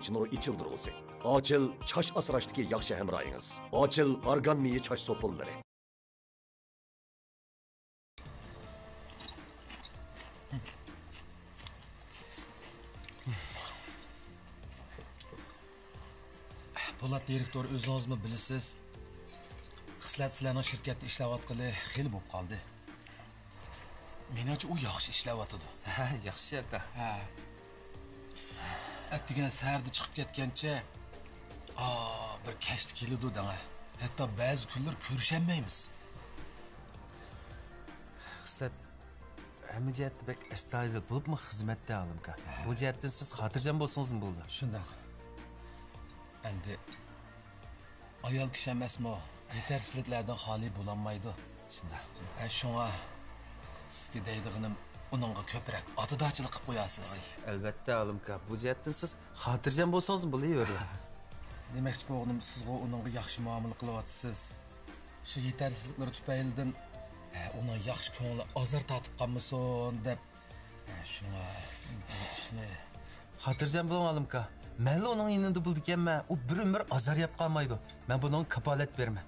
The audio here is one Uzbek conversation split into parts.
Chinur içildirulsi. Açıl çaş asraştaki yaxşı hemrayınız. Açıl argan miyi çaş sopulları. Polat direktor özünüzmi bilisiz? Xislat sizlarning shirkatda ishlayotgani xil bo'lib qoldi. Menimcha u yaxshi ishlayotdi. Ha, yaxshi aka. Ha. Attigina sarda chiqib ketgancha, bir kashti keladi danga. Hatto ba'zi kunlar ko'rishamaymiz. Xislat hamma jihatda bek astoydil bo'libmi xizmatda olimka. Bu jihatdan siz xotirjam bo'lsangiz bo'ldi. Shundoq. Endi ayol kishi emasmi? Yetersizliklardan xoli bo'lolmaydi. Shundoq. Shunga sizga deydiganim uningga ko'proq otidochilik qilib qo'yasiz. Albatta olimka. Bu jihatdan siz xotirjam bo'lsangiz bo'laveradi. Demakchi bo'g'nim, sizga uningga yaxshi muomala qilyapsiz. Shu yetersizliklar tufaylidan uning yaxshi ko'ngli azor tatib qolmasin deb shunga ishni xotirjam bo'ling olimka. Mayli uning yanında bo'ldi ekanman, u bir umr azor yeb qolmaydi. Men bunga kapolat beraman.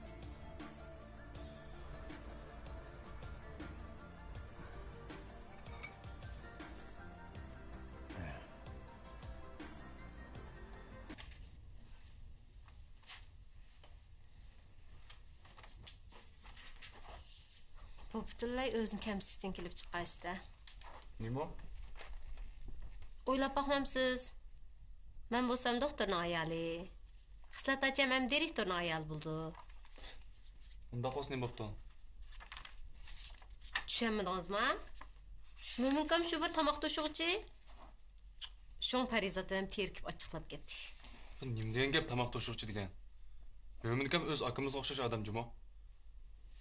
Bu butunlay o'zini kamsitdan kelib chiqqansiz-da. Nima? O'ylab boqmamsiz? Men bo'lsam doktorning ayoli. Xislat acham ham direktorning ayoli bo'ldi. Unda qos nima bo'pti? Tushunmadingizmi? Mo'minkam shu bir tomoq to'shug'ichi. Sho'ng Parizatdan terkib ochiqlab ketdi. Nima degan gap tomoq to'shug'ichi degan? Mo'minkam o'z akamizga o'xshash odam juma.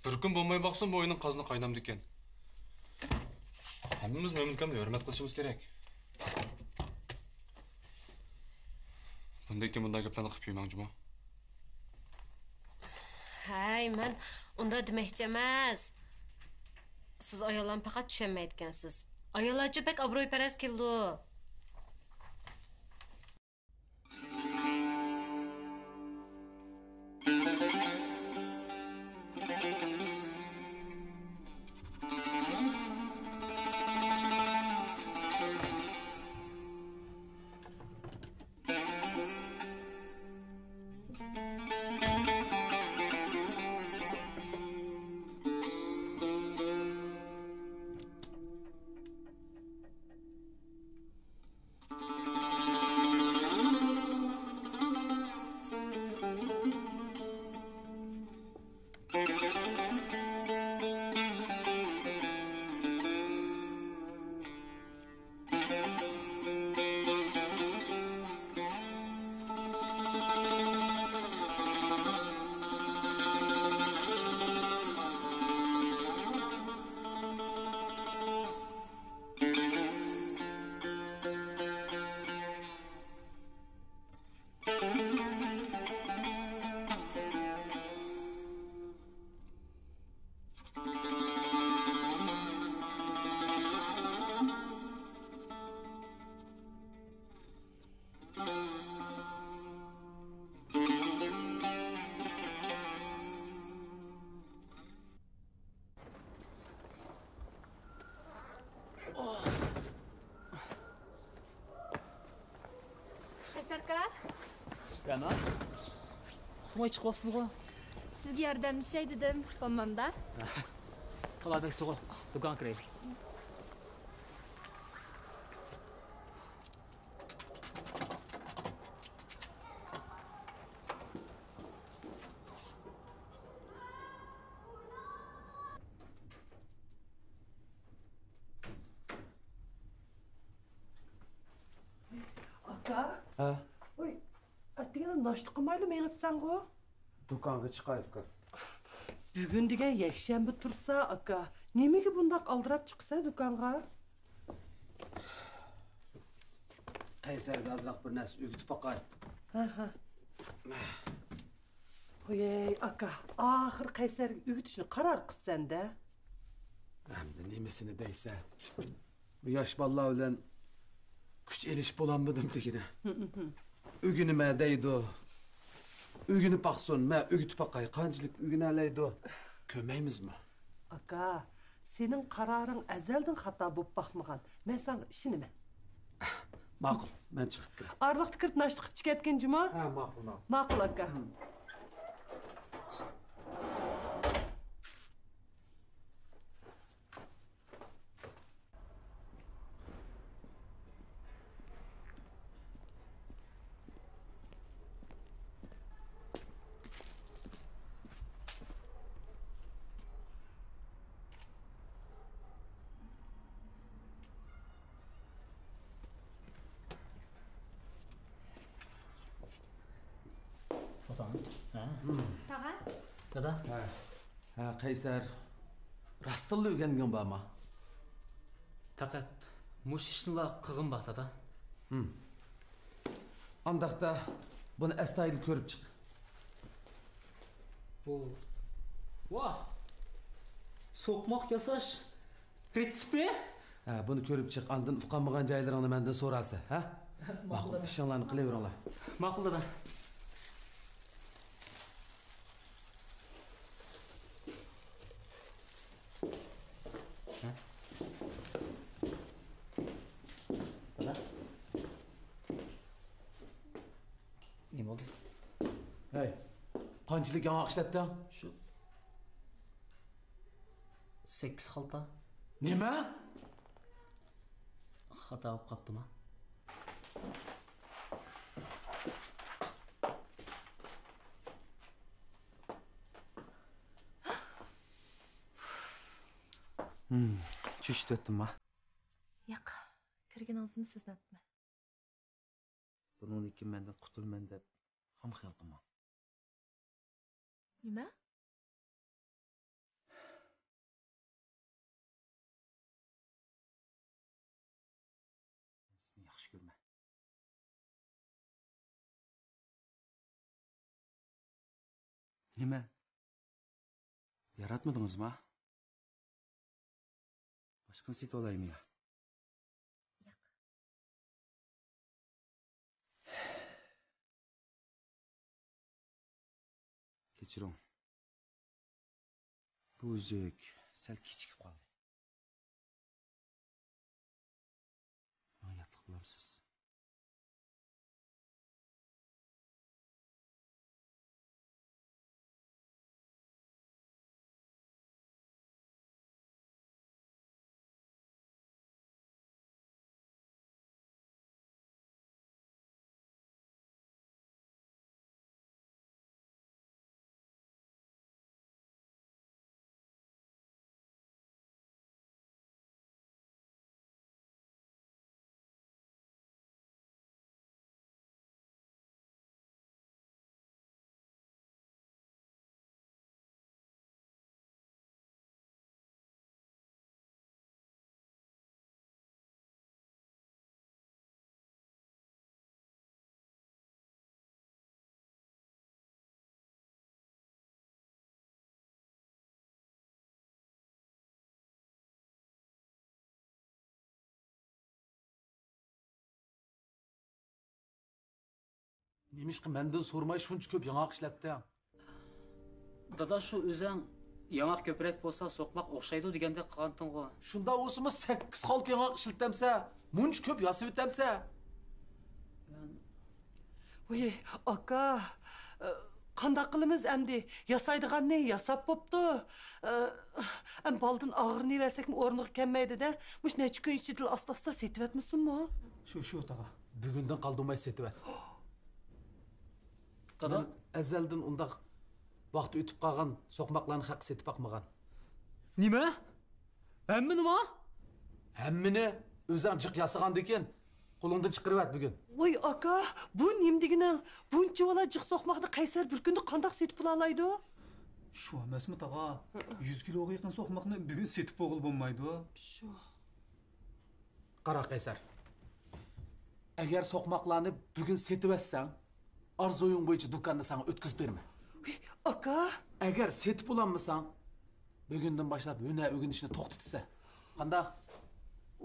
Bir kun bo'lmay boqsin bu o'yinning qozini qaynamdi ekan. Hammamiz Mo'minkamga hurmat qilishimiz kerak. Bunday gaplarni qilib yurmang juma. Hay, men unda demoqchi emas. Siz ayollarni faqat tushunmayotgansiz. Ayollar bek obro'yparast keldi. Aka. Yana. Nima chiqyapsiz-ku? Sizga yordamlashay dedim, bo'lmamda. Qalabek so'g'il, do'kon kiray. Aka? Ha, Oy, atdigana noshta qilmayli menipsan-ku? do'konga chiqaylik. Bugun degan yakshanba tursa, aka, nimaga bundoq aldirab chiqsa do'konga? Qaysarga azroq bir narsa o'gitib boqay. Ha. Oy, aka, oxir Qaysarga o'gitishni qaror qilsan-da. Endi nemisini deysa. Bu yosh bolalar bilan kuch elish bo'lanmidim degina. Ügünüme deydi. Ügünü baksın, me ügütüp bakay. Kancılık ügüneleydi. Kömeyimiz mi? Aka, senin kararın ezelden hata bulup bakmagan. Ben sana işini mi? Makul, ben çıkıp gireyim. Arlıqtı kırıp naştıqıp çıketken cuma? Ha, makul, makul. Makul aka. Otan. Ha? Tağa, Dada. Ha, Kaysar. Rastıllı ügengen bağma. Fakat muş işinla kığın bak dada. Andakta bunu estaylı körüp çık. Bu. Vah. Sokmak yasaş. Retspi. Ha, bunu körüp çık. Andın ukanmagan jaylarını menden sorası. Ha? Makul, işanlarını kılayver ola. Makul dada. Dada. Ne oldu? Hey, kancılık yana işletti? Şu 8 halta Nime? hata olub kaptım ha. Çüştü ettim ha. Yo'q, kirgan o'zim sezmabman. Bunun iki menden qutulman deb ham xiyol qilma. Nima? Sizni yaxshi ko'rman. Nima? Yaratmadingizmi? Boshqani setib olaymi ya? Kechiring. Bu uzuk sal kechikib qoldi. Oyatliq bo'lamsiz. Nemişki menden sormay şunç köp yanak işletdi. Dada şu özün yanak köprek bolsa sokmak okşaydı degende qılgandın go. Şunda osumuz 8 halt yanak işletemse, munç köp yasıp etemse. Oy, aka, qandaq qılımız əmdi? Yasaydıgan ne yasap boptu. Em baldın ağırını versek mi ornuq kemmeydi de. Muş neçə gün içidil asla setip etmisin mi? Şu tağa. Bugünden kaldırmay setip et. Dada. Ben ezelden undaq vaqt ötüp qalğan soqmaqlarını haqq setip bakmagan. Nima? Hemmi nima? Hemmini özün cık yasıgan deken, qulundan çıqırıp et bugün. Oy, aka, bu nimdiginin? Bunca ola cıq soqmaqni Qaysar bir gündə qandaq setip bulaydı? Şu emasmi tağa? 100 kiloga yaqin soqmoqni bugun setib bo'g'il bo'lmaydi. Şu. Qara Qaysar. Eğer soqmaqlarını bugün setip etsen, arzuyun boyunca dükkanını sana ötküzüp verme. Oy, aka, Eğer setip bulanmasan, bugünden başlap öne ögün işini toxtatsa. Qanda?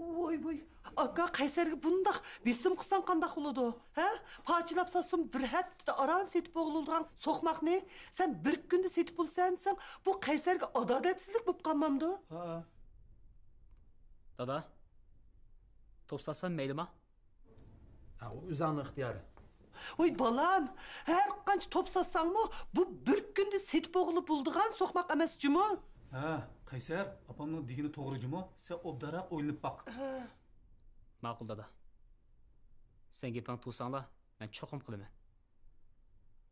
Voy, aka Qaysarga bundaq besim qilsang qandaq bo'ladi? Ha? Parçalab satsam bir haftada aran setib o'g'ildigan so'qmoqni sen bir kunda setib bo'lsansan, bu Qaysarga adolatsizlik bo'lib qolmamdi? Ha. Dada. Top satsam meylimi? Ha, o o'zingning ixtiyori. Voy balam, her qancha top satsangmi, bu bir kunda setib o'g'ilib bo'ldigan so'qmoq emasmi? Ha, Qaysar, apamning degini to'g'rimi? Sen obdaroq o'ylanib baq. Ma'qul dada. Sen gaping tursanglar, men cho'qim qilaman.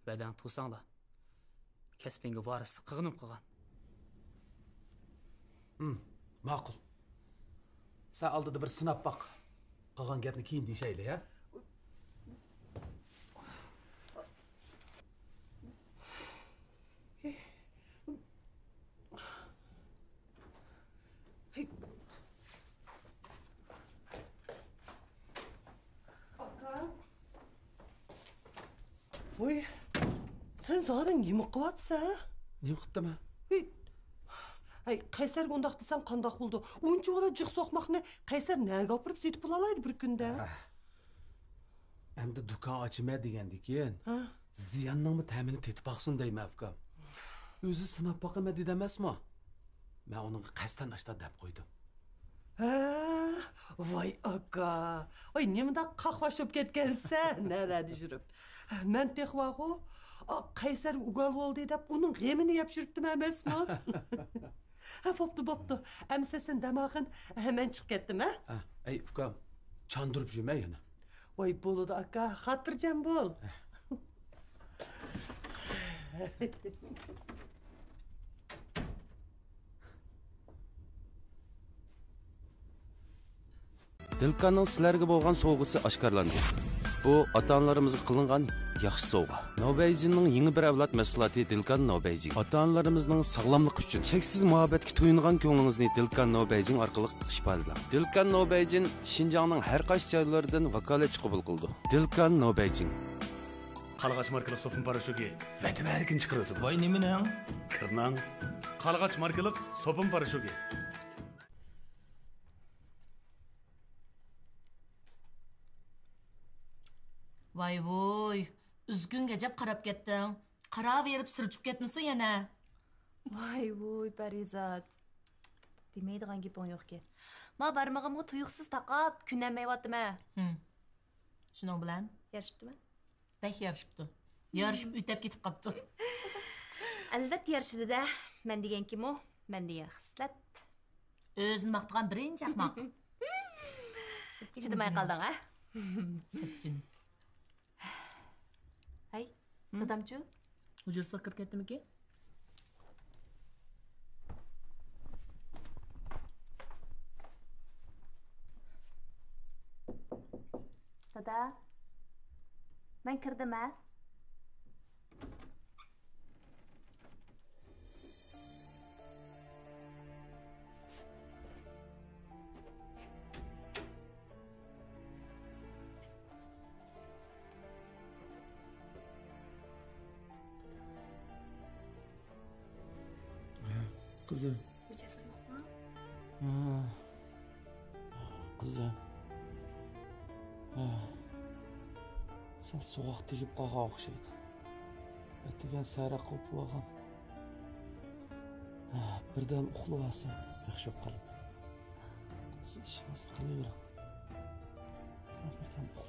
Badang tursanglar, kasbingga varislik qilganim qilgan. Ma'qul. Sen oldida bir sinab baq. Qolgan gapni keyin deyshayli, ha? Voy, sen zaten nima qilyapsan? Nima qildim? Ay, Qaysarga undaq desam qandaq bo'ldi? Uncha bola jiq so'qmoqni Qaysar nega olib setib olaydi bir kunda? Endi do'kon ochma degandikin. Ziyonningmi ta'mini tetib baqsin deyman afkam. O'zi sinab boqaman dedi emasmi? Men uning qasddan ashta deb qo'ydim. Voy aka. Oy, nimada qaqvashib ketgansan, narada yurib. Men texvaqo Qaysar ugal bo'ldi deb uning g'emini yeb yuribdim emasmi? Ha, bo'pti. Amsa sen damog'in hemen chiqib ketdim, ha? Ey ukam, chandurib yurma yana. Voy bo'ldi aka, xotirjam bo'l. Dilkanning sizlarga bo'lgan sovg'asi oshkorlandi. Bu ota-onalarimizga qilingan yaxshi sovg'a. Nobeyjinning yangi bir avlod mahsuloti Dilkan Nobeyjin. Ota-onalarimizning sog'lomligi uchun cheksiz muhabbatga to'yingan ko'nglingizni Dilkan Nobeyjin orqali ifodalang. Dilkan Nobeyjin Xinjiangning har qaysi joylaridan vakolatchi qabul qildi. Dilkan Nobeyjin. Qalğaç markalı sopun paraşoki vəti vərkin çıxırılsın. Vay neminən? Kırnan. Qalğaç markalı sopun paraşoki. Voy, üzgün gecep qarab ketding. Qarab verib sirchib ketmisin yana. Voy, Parizat. Demeydigan gaping yo'q ki. Ma barmog'imga tuyuqsiz taqab, kunlanmayaptimi? Shuning bilan yarashibdimi? Bək yarışıbdı. Yarışıb ütəb ketib qapdı. Albatta yarışdı-da. Men degan kim o? Men degan xislat. Özün maqtığan birinci axmaq. Chidamay qalding, ha? Satchin. Hay, dadamchu? Hujursa kirib ketdimi-ki? Dada. Ben kirdim, ha? Kızım. Bir şey yok mu? Kızım. Sen soğuk tegib qolgan o'xshaydi. Degan sara qo'pib olgan. Birdan uxlab olsam yaxshi qolib. Siz ishingizni qilavering. Birdan uxlab.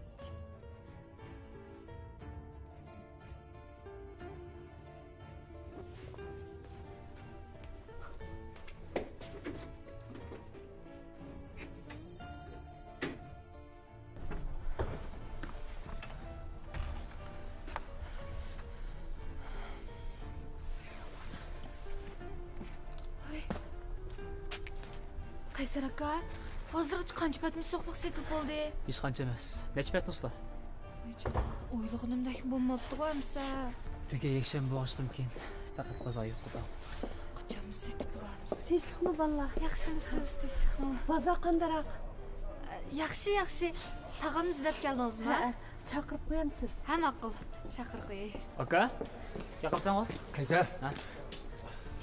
Qaysar aka, hozirgacha qancha patni so'qmoq setib bo'ldi? Hech qancha emas. Necha pat usta? O'ylag'animdek bo'lmabdi-ku amsa. Birga yakshanba bo'lishi mumkin. Faqat qazo yo'q xudo. Qachon setib bo'lamiz? Tinchlikmi bolalar? Yaxshimisiz? Tinchlikmi? Bozor qandaroq? Yaxshi. Tag'am izlab keldingizmi? Ha, chaqirib qo'yamsiz. Ha, ma'qul. Chaqirib qo'yay. Aka, yoqibsan o? Qaysar. Ha?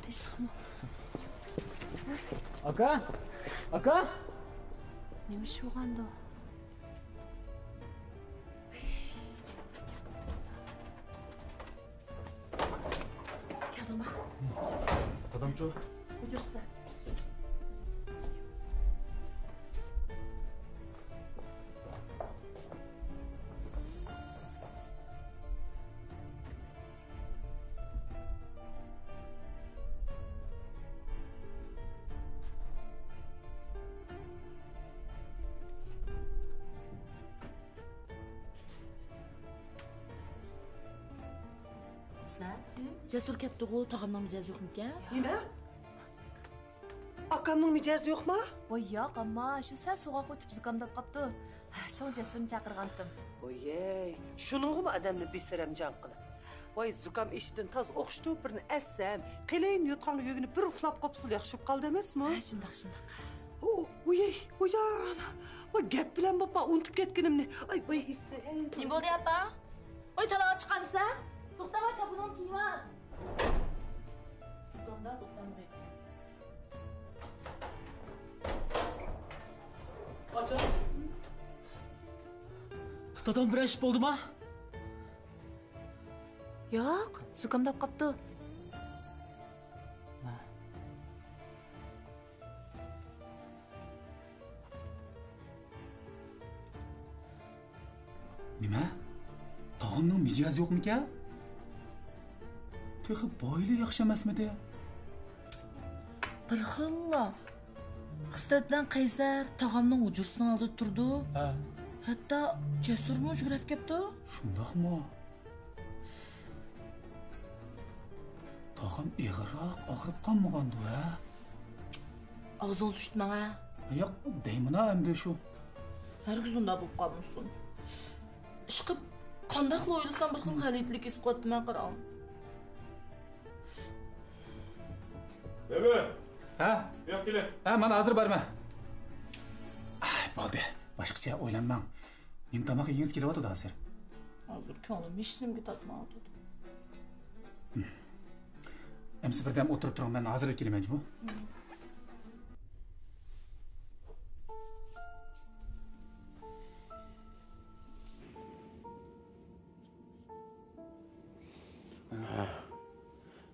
Tinchlikmi? Aka? Nima ish bo'lgandi? Keldingmi? Dadamchu. O'chirsa. Cesur kepti-ku, tağamdan mijazi yo'q ekan. Nima? Akamning mijozi yo'qmi? Voy yo'q, ammo shu sal so'g'oq o'tib zukamdab qopti. Shu Jasurni chaqirgandim. Voy, shuningmi odamni besramjon qilib. Voy, zukam eshitdan toz o'xshitib birini assam, qilayin yotqanga yo'gini bir uxlab qopsul yaxshi bo'lib qoldi emasmi? Shundoq. Voy, voy, gap bilan bo'pman, unutib ketganimni. Ay, voy, isi. Nima bo'ldi, apa? Voy, talaga chiqamsan? To'xtama, chapiningni kiyib ol. Zukamda to'xtamaydi. Acha. Dadam bir ish bo'ldimi? Yo'q, zukamdab qopti. Nima? Tog'amning mijozi yo'qmi-kan? Texi boyli yaxshi emasmidi? Bir xilla. Xislat bilan Qaysar tog'amning ujursining oldida turdi. Hatto Jasurni ujrat kepti. Shundaqmi? Tog'am ig'irroq og'rib qolmagandi, ha? Og'zingizni tutmang, ha. Yo'q, deymina endi shu. Hargiz unda bo'lib qolmasin. Ishqib qanday qilib o'ylasam bir xil g'alitlik his qilyapman, qaram. Bebe. Ha? Yo'q, kele. Ha, men hozir borman. Ay, bo'ldi. Boshqacha o'ylanmang. Men tomoq yeyingiz kelyapti hozir. Hozir ko'nglim hech nimaga tatmayapti. Emsi birdan o'tirib turing, men hozir kelaman, bu.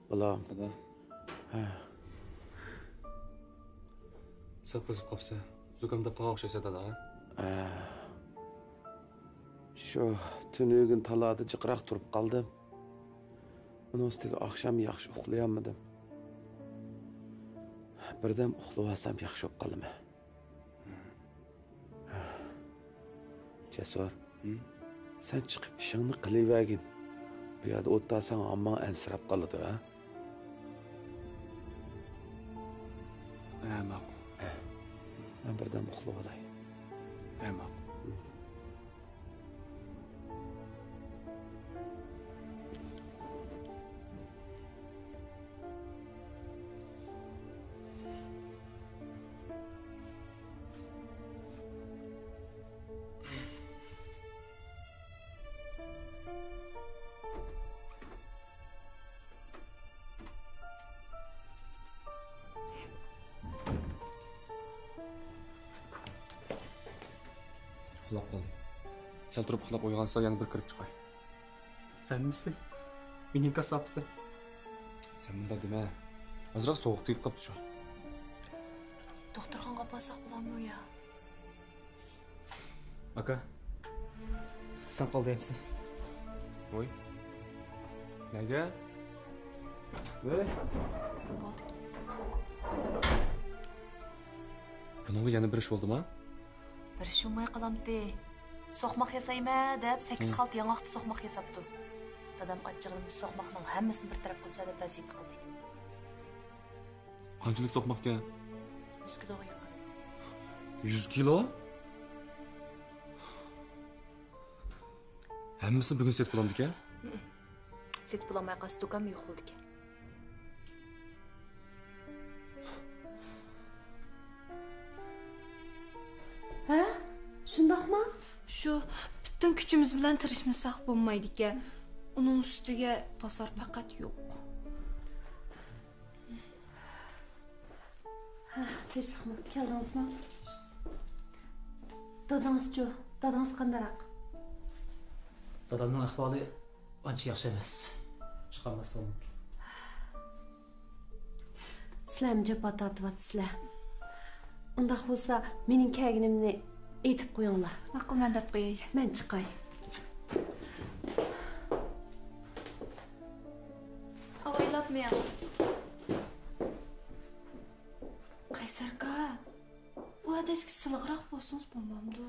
Balam. Sal qizib qopsa, zukamda qolgan o'xshaysa dada. Shu tunugin talada jiqroq turib qoldim. Uning ustiga oqshom yaxshi uxlayolmadim. Birdan uxlab olsam yaxshi bo'lib qolaman. Jasur, sen chiqib ishingni qilavergin. Bu yerda o'tirsan, ammo ansirab qoladi, ha? Ma'qul. Ben birden uxlab olay. Ma'qul. Uxlab qoldim. Sal turib uxlab uyg'onsa yana bir kirib chiqay. Hammasi mening kasabda. Sen bunda dema. Ozroq sovuq tegib qolibdi shu. Doktorxonaga borsak bo'ladimi ya? Aka. Sen qol deyapsan. Voy. Nega? Voy. Buningga yana bir ish bo'ldimi? Bir ish bo'lmay qolamdi. So'qmoq yasayma deb 8 xalt yong'oqni so'qmoq yasabdi. Dadam achchig'ini so'qmoqning hammasini bir taraf qilsa deb vaziyat qildi. Qanchalik so'qmoqga? 100 kiloga yaqin. 100 kilo? Hammasini bugun set bo'lamdi-ku? Set bo'lmay qolsa do'kon yo'q bo'ldi-ku. Ha? Shundoqmi? Shu butun kuchimiz bilan tirishmasak bo'lmaydi-ku. Uning ustiga bozor faqat yo'q. Ha, hech qilib keldingizmi? Dadangizchi, dadangiz qandaroq? Dadamning ahvoli ancha yaxshi emas. Chiqolmasam. Sizlar jabbo tortyapsizlar. Undaq bo'lsa, mening kelganimni aytib qo'yinglar. Ma'qul, men deb qo'yay. Men chiqay. Avaylapmayam. Qaysarka, bu adashga silliqroq bo'lsangiz bo'lmamdi.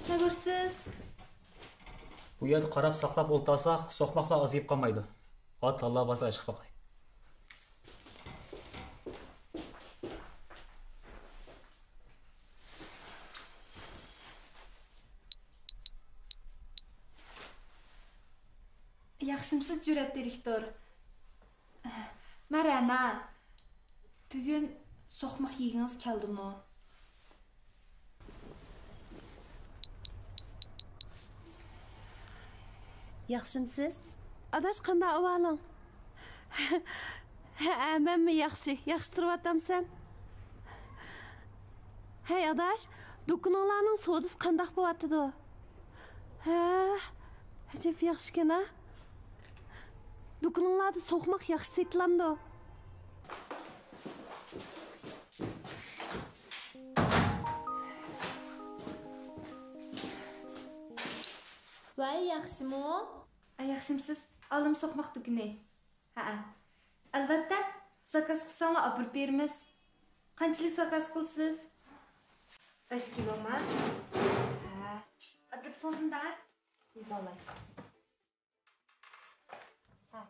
Ne görsiz? Bu yerda qarab saqlab o'ltasak, so'qmoqlar aziyib qolmaydi. Ot Allah basa chiqib boqay. Yaxshimisiz Jur'at direktor? Marana. Bugun so'qmoq yegingiz keldimi? Yaxshimisiz? Adash qanday ahvoling? Ha, menmi yaxshi? Yaxshi turyaptamsan? Hey adash, do'koninglarning savdosi qanday bo'lyapti? Ha, ajab yaxshi-kena. Do'koninglarda so'qmoq yaxshi setilamdi. Vay yaxshimi? Yaxshimisiz? Olim so'qmoq do'koni. Ha. Albatta, zakaz qilsanglar olib beramiz. Qanchalik zakaz qilsiz? 5 kilomi? Ha. Adresingizda? Yozolay. Ha.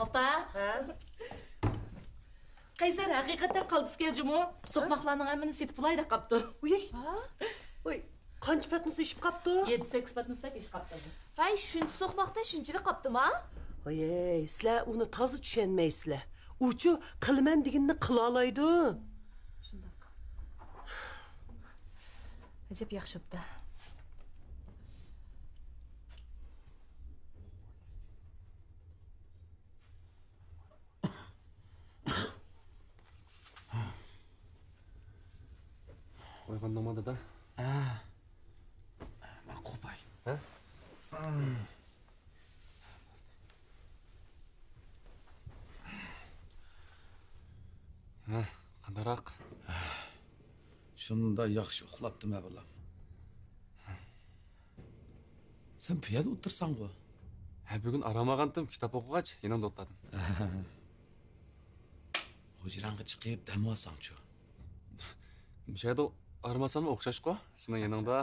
Ota. Qaysar haqiqatan qaldisi keljimu? So'qmoqlarning hammani setib bulayda qapti. Uy. Uy, qancha patnis ishib qapti? 7-8 patnisdak ish qapti. Vay, shuncha so'qmoqdan shunchalik qaptimi? Oy, sizlar uni toza tushunmaysizlar. Uchu qilman deganini qila oladi. Shundoq. Ajab yaxshi bo'pti. Uyg'ondimi dada? Men qo'pay. Ha? Ha, qandaroq? Shunda yaxshi uxlabdimi bolam? Sen piyoda o'tirsan-ku. Ha, bugun aramagandim, kitob o'qigach, yanamda o'tladim. Hujranga chiqib dam olsang-chu. Mishayda aramasam o'xshash-ku, sening yaningda.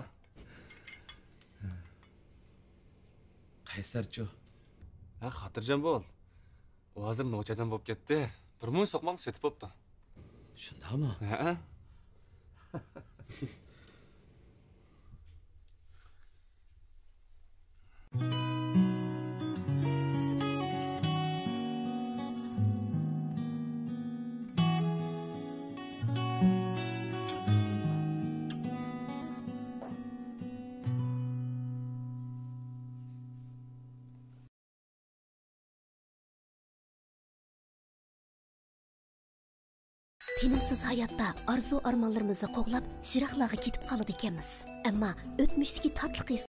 Qaysarchu? Ha, xotirjam bo'l. U hozir nochadan bo'lib ketdi. Bir mun so'qmoq setib bo'pti. Shundaqmi? Ha? Tinimsiz hayotda arzu armonlarimizni qo'g'lab, jiroqlarga ketib qoladi ekanmiz. Ammo o'tmishdagi tatliq